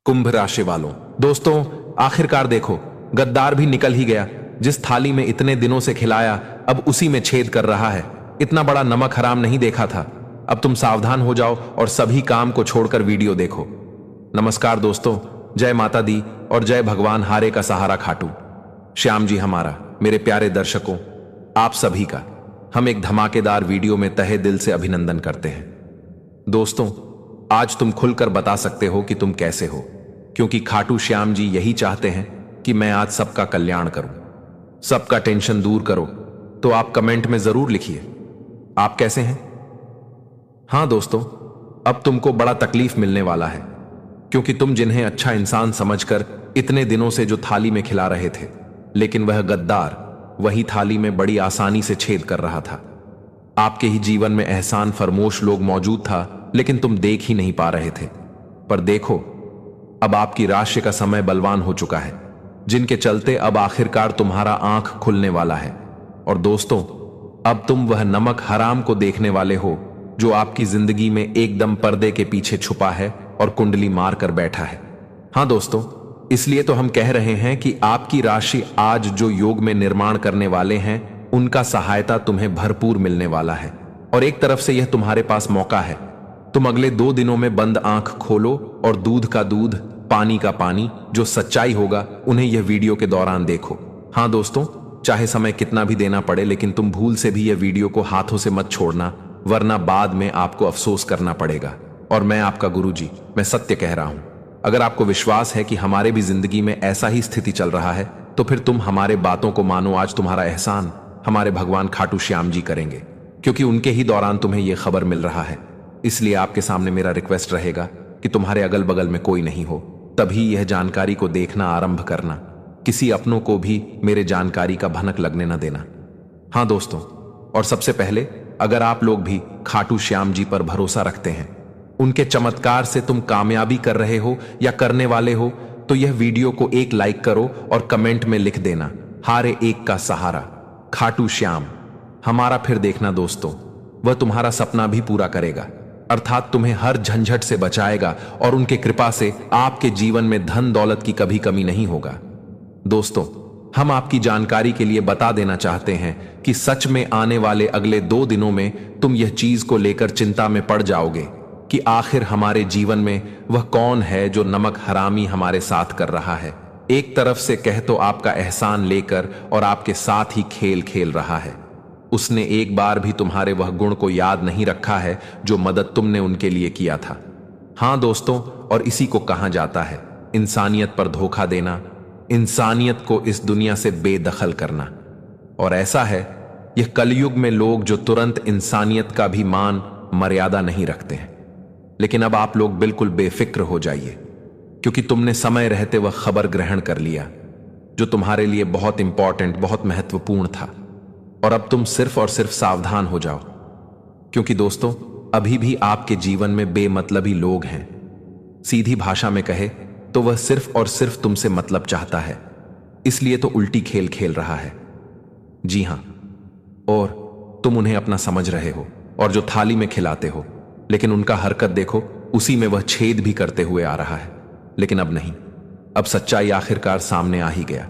कुंभ राशि वालों, दोस्तों आखिरकार देखो, गद्दार भी निकल ही गया। जिस थाली में इतने दिनों से खिलाया अब उसी में छेद कर रहा है। इतना बड़ा नमक हराम नहीं देखा था। अब तुम सावधान हो जाओ और सभी काम को छोड़कर वीडियो देखो। नमस्कार दोस्तों, जय माता दी और जय भगवान हारे का सहारा खाटू श्याम जी हमारा। मेरे प्यारे दर्शकों, आप सभी का हम एक धमाकेदार वीडियो में तहे दिल से अभिनंदन करते हैं। दोस्तों, आज तुम खुलकर बता सकते हो कि तुम कैसे हो, क्योंकि खाटू श्याम जी यही चाहते हैं कि मैं आज सबका कल्याण करूं, सबका टेंशन दूर करो। तो आप कमेंट में जरूर लिखिए आप कैसे हैं। हां दोस्तों, अब तुमको बड़ा तकलीफ मिलने वाला है, क्योंकि तुम जिन्हें अच्छा इंसान समझकर इतने दिनों से जो थाली में खिला रहे थे, लेकिन वह गद्दार वही थाली में बड़ी आसानी से छेद कर रहा था। आपके ही जीवन में एहसान फरमोश लोग मौजूद था, लेकिन तुम देख ही नहीं पा रहे थे। पर देखो, अब आपकी राशि का समय बलवान हो चुका है, जिनके चलते अब आखिरकार तुम्हारा आंख खुलने वाला है। और दोस्तों, अब तुम वह नमक हराम को देखने वाले हो जो आपकी जिंदगी में एकदम पर्दे के पीछे छुपा है और कुंडली मार कर बैठा है। हां दोस्तों, इसलिए तो हम कह रहे हैं कि आपकी राशि आज जो योग में निर्माण करने वाले हैं, उनका सहायता तुम्हें भरपूर मिलने वाला है। और एक तरफ से यह तुम्हारे पास मौका है। तुम अगले 2 दिनों में बंद आंख खोलो और दूध का दूध, पानी का पानी, जो सच्चाई होगा उन्हें यह वीडियो के दौरान देखो। हां दोस्तों, चाहे समय कितना भी देना पड़े, लेकिन तुम भूल से भी यह वीडियो को हाथों से मत छोड़ना, वरना बाद में आपको अफसोस करना पड़ेगा। और मैं आपका गुरुजी, मैं सत्य कह रहा हूं। अगर आपको विश्वास है कि हमारे भी जिंदगी में ऐसा ही स्थिति चल रहा है, तो फिर तुम हमारे बातों को मानो। आज तुम्हारा एहसान हमारे भगवान खाटू श्याम जी करेंगे, क्योंकि उनके ही दौरान तुम्हें यह खबर मिल रहा है। इसलिए आपके सामने मेरा रिक्वेस्ट रहेगा कि तुम्हारे अगल बगल में कोई नहीं हो, तभी यह जानकारी को देखना आरंभ करना। किसी अपनों को भी मेरे जानकारी का भनक लगने न देना। हां दोस्तों, और सबसे पहले, अगर आप लोग भी खाटू श्याम जी पर भरोसा रखते हैं, उनके चमत्कार से तुम कामयाबी कर रहे हो या करने वाले हो, तो यह वीडियो को एक लाइक करो और कमेंट में लिख देना, हारे एक का सहारा खाटू श्याम हमारा। फिर देखना दोस्तों, वह तुम्हारा सपना भी पूरा करेगा, अर्थात तुम्हें हर झंझट से बचाएगा और उनके कृपा से आपके जीवन में धन दौलत की कभी कमी नहीं होगा। दोस्तों, हम आपकी जानकारी के लिए बता देना चाहते हैं कि सच में आने वाले अगले 2 दिनों में तुम यह चीज को लेकर चिंता में पड़ जाओगे कि आखिर हमारे जीवन में वह कौन है जो नमक हरामी हमारे साथ कर रहा है। एक तरफ से कह तो आपका एहसान लेकर और आपके साथ ही खेल खेल रहा है। उसने एक बार भी तुम्हारे वह गुण को याद नहीं रखा है जो मदद तुमने उनके लिए किया था। हां दोस्तों, और इसी को कहा जाता है इंसानियत पर धोखा देना, इंसानियत को इस दुनिया से बेदखल करना। और ऐसा है, यह कलयुग में लोग जो तुरंत इंसानियत का भी मान मर्यादा नहीं रखते हैं। लेकिन अब आप लोग बिल्कुल बेफिक्र हो जाइए, क्योंकि तुमने समय रहते वह खबर ग्रहण कर लिया जो तुम्हारे लिए बहुत इंपॉर्टेंट, बहुत महत्वपूर्ण था। और अब तुम सिर्फ और सिर्फ सावधान हो जाओ, क्योंकि दोस्तों, अभी भी आपके जीवन में बेमतलबी लोग हैं। सीधी भाषा में कहे तो वह सिर्फ और सिर्फ तुमसे मतलब चाहता है, इसलिए तो उल्टी खेल खेल रहा है। जी हां, और तुम उन्हें अपना समझ रहे हो और जो थाली में खिलाते हो, लेकिन उनका हरकत देखो, उसी में वह छेद भी करते हुए आ रहा है। लेकिन अब नहीं, अब सच्चाई आखिरकार सामने आ ही गया।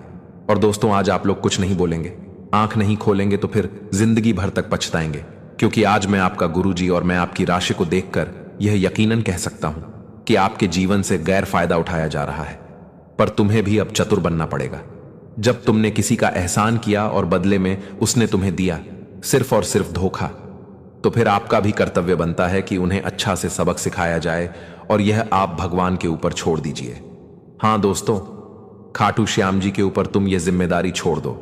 और दोस्तों, आज आप लोग कुछ नहीं बोलेंगे, आंख नहीं खोलेंगे तो फिर जिंदगी भर तक पछताएंगे, क्योंकि आज मैं आपका गुरुजी और मैं आपकी राशि को देखकर यह यकीनन कह सकता हूं कि आपके जीवन से गैर फायदा उठाया जा रहा है। पर तुम्हें भी अब चतुर बनना पड़ेगा। जब तुमने किसी का एहसान किया और बदले में उसने तुम्हें दिया सिर्फ और सिर्फ धोखा, तो फिर आपका भी कर्तव्य बनता है कि उन्हें अच्छा से सबक सिखाया जाए, और यह आप भगवान के ऊपर छोड़ दीजिए। हां दोस्तों, खाटू श्याम जी के ऊपर तुम यह जिम्मेदारी छोड़ दो,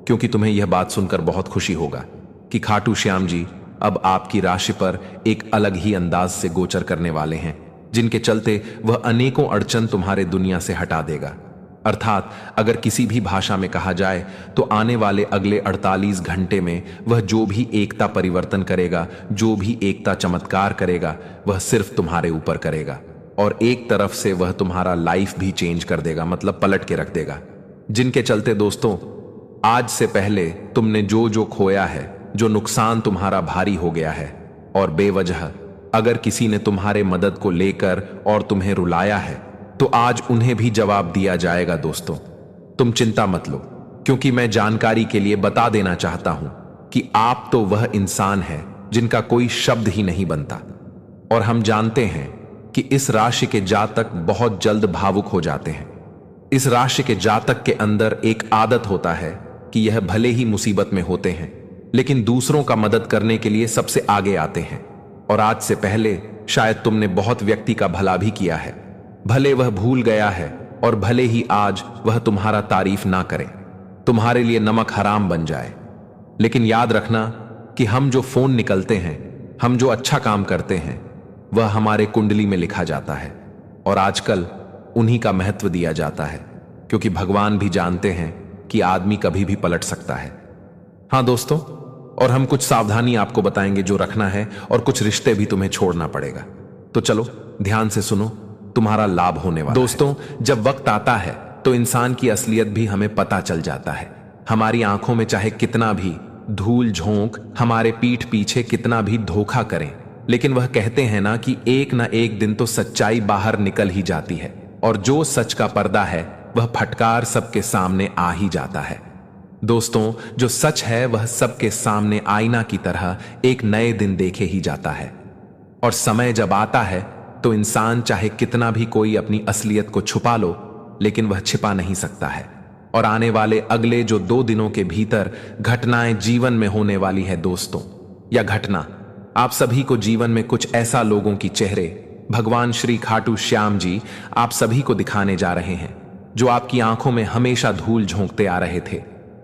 क्योंकि तुम्हें यह बात सुनकर बहुत खुशी होगा कि खाटू श्याम जी अब आपकी राशि पर एक अलग ही अंदाज से गोचर करने वाले हैं, जिनके चलते वह अनेकों अड़चन तुम्हारे दुनिया से हटा देगा। अर्थात अगर किसी भी भाषा में कहा जाए तो आने वाले अगले 48 घंटे में वह जो भी एकता परिवर्तन करेगा, जो भी एकता चमत्कार करेगा, वह सिर्फ तुम्हारे ऊपर करेगा। और एक तरफ से वह तुम्हारा लाइफ भी चेंज कर देगा, मतलब पलट के रख देगा। जिनके चलते दोस्तों, आज से पहले तुमने जो जो खोया है, जो नुकसान तुम्हारा भारी हो गया है, और बेवजह अगर किसी ने तुम्हारे मदद को लेकर और तुम्हें रुलाया है, तो आज उन्हें भी जवाब दिया जाएगा। दोस्तों, तुम चिंता मत लो, क्योंकि मैं जानकारी के लिए बता देना चाहता हूं कि आप तो वह इंसान है जिनका कोई शब्द ही नहीं बनता। और हम जानते हैं कि इस राशि के जातक बहुत जल्द भावुक हो जाते हैं। इस राशि के जातक के अंदर एक आदत होता है कि यह भले ही मुसीबत में होते हैं, लेकिन दूसरों का मदद करने के लिए सबसे आगे आते हैं। और आज से पहले शायद तुमने बहुत व्यक्ति का भला भी किया है, भले वह भूल गया है और भले ही आज वह तुम्हारा तारीफ ना करे, तुम्हारे लिए नमक हराम बन जाए। लेकिन याद रखना कि हम जो फोन निकलते हैं, हम जो अच्छा काम करते हैं, वह हमारे कुंडली में लिखा जाता है और आजकल उन्हीं का महत्व दिया जाता है, क्योंकि भगवान भी जानते हैं कि आदमी कभी भी पलट सकता है। हाँ दोस्तों, और हम कुछ सावधानी आपको बताएंगे जो रखना है, और कुछ रिश्ते भी तुम्हें छोड़ना पड़ेगा। तो चलो ध्यान से सुनो, तुम्हारा लाभ होने वाला है। दोस्तों, जब वक्त आता है तो इंसान की असलियत भी हमें पता चल जाता है। हमारी आंखों में चाहे कितना भी धूल झोंक, हमारे पीठ पीछे कितना भी धोखा करें, लेकिन वह कहते हैं ना कि एक ना एक दिन तो सच्चाई बाहर निकल ही जाती है, और जो सच का पर्दा है वह फटकार सबके सामने आ ही जाता है। दोस्तों, जो सच है वह सबके सामने आईना की तरह एक नए दिन देखे ही जाता है। और समय जब आता है तो इंसान चाहे कितना भी कोई अपनी असलियत को छुपा लो, लेकिन वह छिपा नहीं सकता है। और आने वाले अगले जो 2 दिनों के भीतर घटनाएं जीवन में होने वाली है दोस्तों, या घटना आप सभी को जीवन में कुछ ऐसा लोगों की चेहरे भगवान श्री खाटू श्याम जी आप सभी को दिखाने जा रहे हैं, जो आपकी आंखों में हमेशा धूल झोंकते आ रहे थे।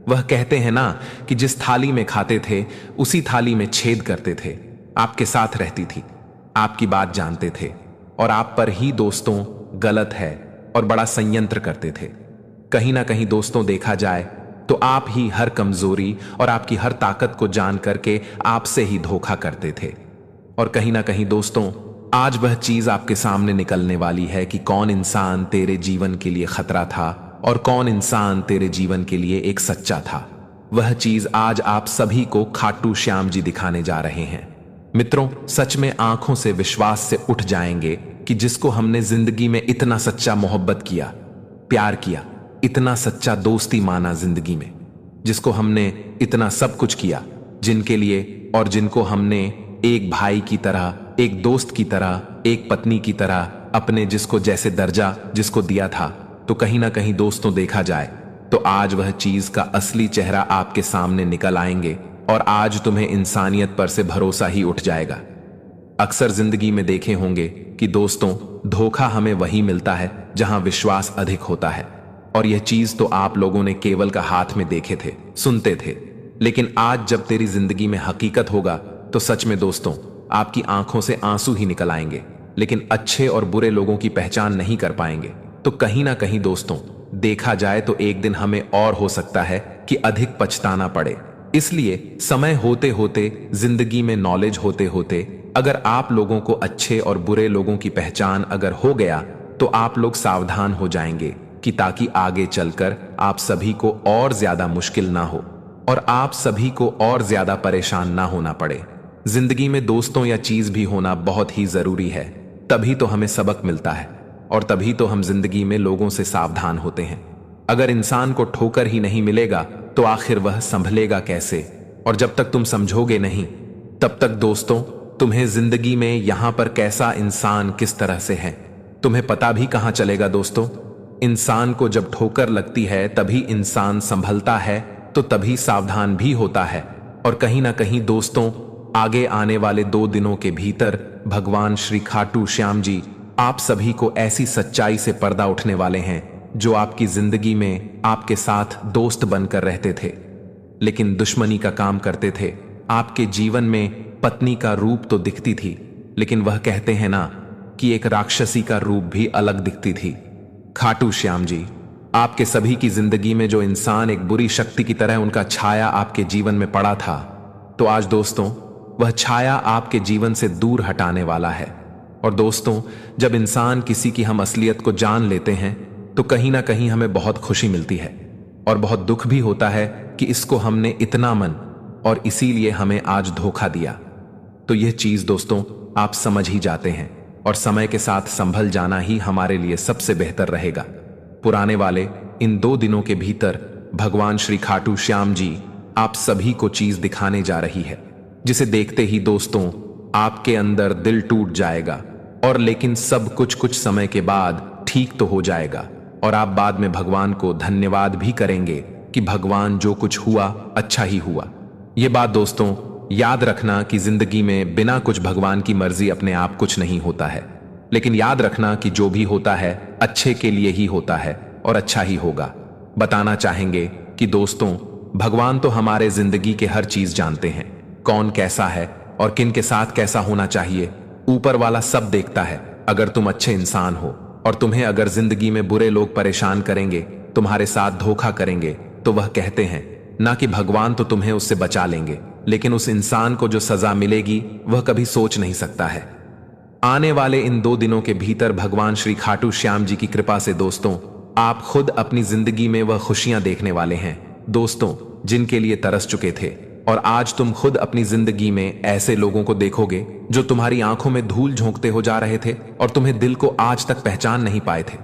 वह कहते हैं ना कि जिस थाली में खाते थे उसी थाली में छेद करते थे। आपके साथ रहती थी, आपकी बात जानते थे, और आप पर ही दोस्तों गलत है और बड़ा संयंत्र करते थे। कहीं ना कहीं दोस्तों देखा जाए तो आप ही हर कमजोरी और आपकी हर ताकत को जान करके आपसे ही धोखा करते थे। और कहीं ना कहीं दोस्तों आज वह चीज आपके सामने निकलने वाली है कि कौन इंसान तेरे जीवन के लिए खतरा था और कौन इंसान तेरे जीवन के लिए एक सच्चा था। वह चीज आज आप सभी को खाटू श्याम जी दिखाने जा रहे हैं। मित्रों, सच में आंखों से विश्वास से उठ जाएंगे कि जिसको हमने जिंदगी में इतना सच्चा मोहब्बत किया, प्यार किया, इतना सच्चा दोस्ती माना जिंदगी में, जिसको हमने इतना सब कुछ किया, जिनके लिए और जिनको हमने एक भाई की तरह, एक दोस्त की तरह, एक पत्नी की तरह अपने जिसको जैसे दर्जा जिसको दिया था, तो कहीं ना कहीं दोस्तों देखा जाए तो आज वह चीज का असली चेहरा आपके सामने निकल आएंगे और आज तुम्हें इंसानियत पर से भरोसा ही उठ जाएगा। अक्सर जिंदगी में देखे होंगे कि दोस्तों धोखा हमें वही मिलता है जहां विश्वास अधिक होता है, और यह चीज तो आप लोगों ने केवल का हाथ में देखे थे, सुनते थे, लेकिन आज जब तेरी जिंदगी में हकीकत होगा तो सच में दोस्तों आपकी आंखों से आंसू ही निकल आएंगे, लेकिन अच्छे और बुरे लोगों की पहचान नहीं कर पाएंगे। तो कहीं ना कहीं दोस्तों देखा जाए तो एक दिन हमें और हो सकता है कि अधिक पछताना पड़े। इसलिए समय होते होते, जिंदगी में नॉलेज होते होते, अगर आप लोगों को अच्छे और बुरे लोगों की पहचान अगर हो गया तो आप लोग सावधान हो जाएंगे कि ताकि आगे चलकर आप सभी को और ज्यादा मुश्किल ना हो और आप सभी को और ज्यादा परेशान ना होना पड़े। जिंदगी में दोस्तों या चीज भी होना बहुत ही जरूरी है, तभी तो हमें सबक मिलता है और तभी तो हम जिंदगी में लोगों से सावधान होते हैं। अगर इंसान को ठोकर ही नहीं मिलेगा तो आखिर वह संभलेगा कैसे? और जब तक तुम समझोगे नहीं तब तक दोस्तों तुम्हें जिंदगी में यहां पर कैसा इंसान किस तरह से है तुम्हें पता भी कहां चलेगा। दोस्तों, इंसान को जब ठोकर लगती है तभी इंसान संभलता है, तो तभी सावधान भी होता है। और कहीं ना कहीं दोस्तों आगे आने वाले 2 दिनों के भीतर भगवान श्री खाटू श्याम जी आप सभी को ऐसी सच्चाई से पर्दा उठने वाले हैं जो आपकी जिंदगी में आपके साथ दोस्त बनकर रहते थे लेकिन दुश्मनी का काम करते थे। आपके जीवन में पत्नी का रूप तो दिखती थी, लेकिन वह कहते हैं ना कि एक राक्षसी का रूप भी अलग दिखती थी। खाटू श्याम जी आपके सभी की जिंदगी में जो इंसान एक बुरी शक्ति की तरह उनका छाया आपके जीवन में पड़ा था, तो आज दोस्तों वह छाया आपके जीवन से दूर हटाने वाला है। और दोस्तों जब इंसान किसी की हम असलियत को जान लेते हैं तो कहीं ना कहीं हमें बहुत खुशी मिलती है और बहुत दुख भी होता है कि इसको हमने इतना मन और इसीलिए हमें आज धोखा दिया। तो यह चीज दोस्तों आप समझ ही जाते हैं और समय के साथ संभल जाना ही हमारे लिए सबसे बेहतर रहेगा। पुराने वाले इन 2 दिनों के भीतर भगवान श्री खाटू श्याम जी आप सभी को चीज दिखाने जा रही है, जिसे देखते ही दोस्तों आपके अंदर दिल टूट जाएगा। और लेकिन सब कुछ समय के बाद ठीक तो हो जाएगा और आप बाद में भगवान को धन्यवाद भी करेंगे कि भगवान जो कुछ हुआ अच्छा ही हुआ। ये बात दोस्तों याद रखना कि जिंदगी में बिना कुछ भगवान की मर्जी अपने आप कुछ नहीं होता है, लेकिन याद रखना कि जो भी होता है अच्छे के लिए ही होता है और अच्छा ही होगा। बताना चाहेंगे कि दोस्तों भगवान तो हमारे जिंदगी के हर चीज जानते हैं, कौन कैसा है और किन के साथ कैसा होना चाहिए। ऊपर वाला सब देखता है। अगर तुम अच्छे इंसान हो और तुम्हें अगर जिंदगी में बुरे लोग परेशान करेंगे, तुम्हारे साथ धोखा करेंगे, तो वह कहते हैं ना कि भगवान तो तुम्हें उससे बचा लेंगे, लेकिन उस इंसान को जो सजा मिलेगी वह कभी सोच नहीं सकता है। आने वाले इन 2 दिनों के भीतर भगवान श्री खाटू श्याम जी की कृपा से दोस्तों आप खुद अपनी जिंदगी में वह खुशियां देखने वाले हैं दोस्तों, जिनके लिए तरस चुके थे। और आज तुम खुद अपनी जिंदगी में ऐसे लोगों को देखोगे जो तुम्हारी आंखों में धूल झोंकते हो जा रहे थे और तुम्हें दिल को आज तक पहचान नहीं पाए थे,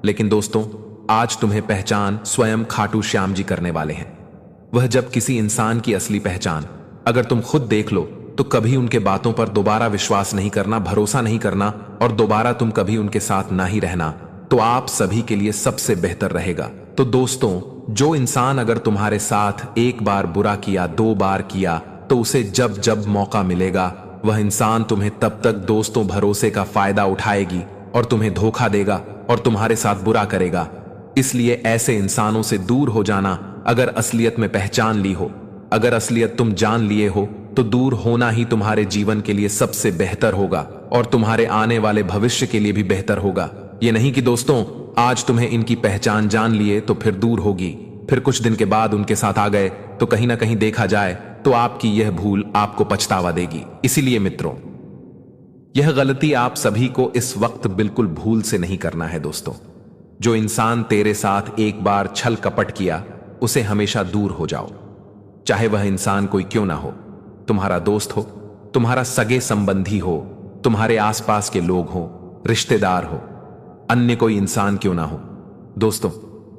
लेकिन दोस्तों आज तुम्हें पहचान स्वयं खाटू श्याम जी करने वाले हैं। वह जब किसी इंसान की असली पहचान अगर तुम खुद देख लो तो कभी उनके बातों पर दोबारा विश्वास नहीं करना, भरोसा नहीं करना और दोबारा तुम कभी उनके साथ ना ही रहना, तो आप सभी के लिए सबसे बेहतर रहेगा। तो दोस्तों जो इंसान अगर तुम्हारे साथ एक बार बुरा किया, 2 बार किया, तो उसे जब जब मौका मिलेगा वह इंसान तुम्हें तब तक दोस्तों भरोसे का फायदा उठाएगी और तुम्हें धोखा देगा और तुम्हारे साथ बुरा करेगा। इसलिए ऐसे इंसानों से दूर हो जाना। अगर असलियत में पहचान ली हो, अगर असलियत तुम जान लिए हो, तो दूर होना ही तुम्हारे जीवन के लिए सबसे बेहतर होगा और तुम्हारे आने वाले भविष्य के लिए भी बेहतर होगा। ये नहीं कि दोस्तों आज तुम्हें इनकी पहचान जान लिए तो फिर दूर होगी, फिर कुछ दिन के बाद उनके साथ आ गए तो कहीं ना कहीं देखा जाए तो आपकी यह भूल आपको पछतावा देगी। इसीलिए मित्रों यह गलती आप सभी को इस वक्त बिल्कुल भूल से नहीं करना है दोस्तों। जो इंसान तेरे साथ एक बार छल कपट किया उसे हमेशा दूर हो जाओ, चाहे वह इंसान कोई क्यों ना हो, तुम्हारा दोस्त हो, तुम्हारा सगे संबंधी हो, तुम्हारे आसपास के लोग हो, रिश्तेदार हो, अन्य कोई इंसान क्यों ना हो। दोस्तों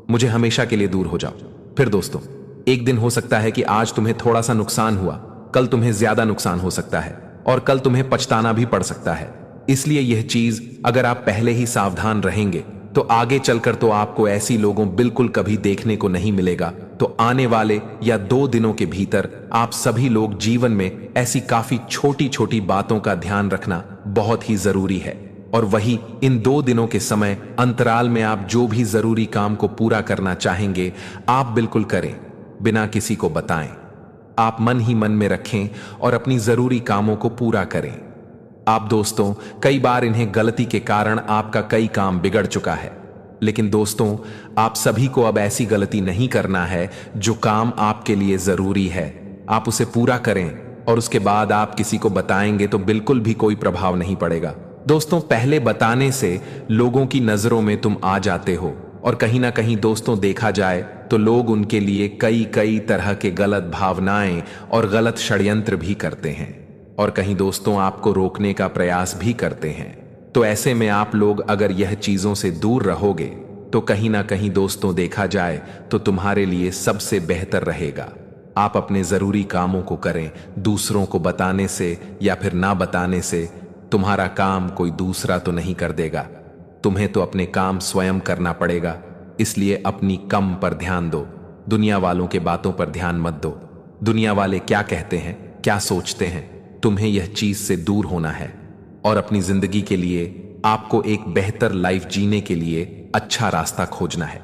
मुझे हमेशा के लिए दूर हो जाओ। फिर दोस्तों एक दिन हो सकता है कि आज तुम्हें थोड़ा सा नुकसान हुआ, कल तुम्हें ज्यादा नुकसान हो सकता है और कल तुम्हें पछताना भी पड़ सकता है। इसलिए यह चीज अगर आप पहले ही सावधान रहेंगे तो आगे चलकर तो आपको ऐसी लोगों बिल्कुल कभी देखने को नहीं मिलेगा। तो आने वाले या 2 दिनों के भीतर आप सभी लोग जीवन में ऐसी काफी छोटी छोटी बातों का ध्यान रखना बहुत ही जरूरी है। और वही इन 2 दिनों के समय अंतराल में आप जो भी जरूरी काम को पूरा करना चाहेंगे आप बिल्कुल करें, बिना किसी को बताएं। आप मन ही मन में रखें और अपनी जरूरी कामों को पूरा करें। आप दोस्तों कई बार इन्हें गलती के कारण आपका कई काम बिगड़ चुका है, लेकिन दोस्तों आप सभी को अब ऐसी गलती नहीं करना है। जो काम आपके लिए जरूरी है आप उसे पूरा करें और उसके बाद आप किसी को बताएंगे तो बिल्कुल भी कोई प्रभाव नहीं पड़ेगा। दोस्तों पहले बताने से लोगों की नजरों में तुम आ जाते हो और कहीं ना कहीं दोस्तों देखा जाए तो लोग उनके लिए कई तरह के गलत भावनाएं और गलत षड्यंत्र भी करते हैं और कहीं दोस्तों आपको रोकने का प्रयास भी करते हैं। तो ऐसे में आप लोग अगर यह चीजों से दूर रहोगे तो कहीं ना कहीं दोस्तों देखा जाए तो तुम्हारे लिए सबसे बेहतर रहेगा। आप अपने जरूरी कामों को करें। दूसरों को बताने से या फिर ना बताने से तुम्हारा काम कोई दूसरा तो नहीं कर देगा, तुम्हें तो अपने काम स्वयं करना पड़ेगा। इसलिए अपनी कम पर ध्यान दो, दुनिया वालों के बातों पर ध्यान मत दो। दुनिया वाले क्या कहते हैं, क्या सोचते हैं, तुम्हें यह चीज से दूर होना है और अपनी जिंदगी के लिए आपको एक बेहतर लाइफ जीने के लिए अच्छा रास्ता खोजना है।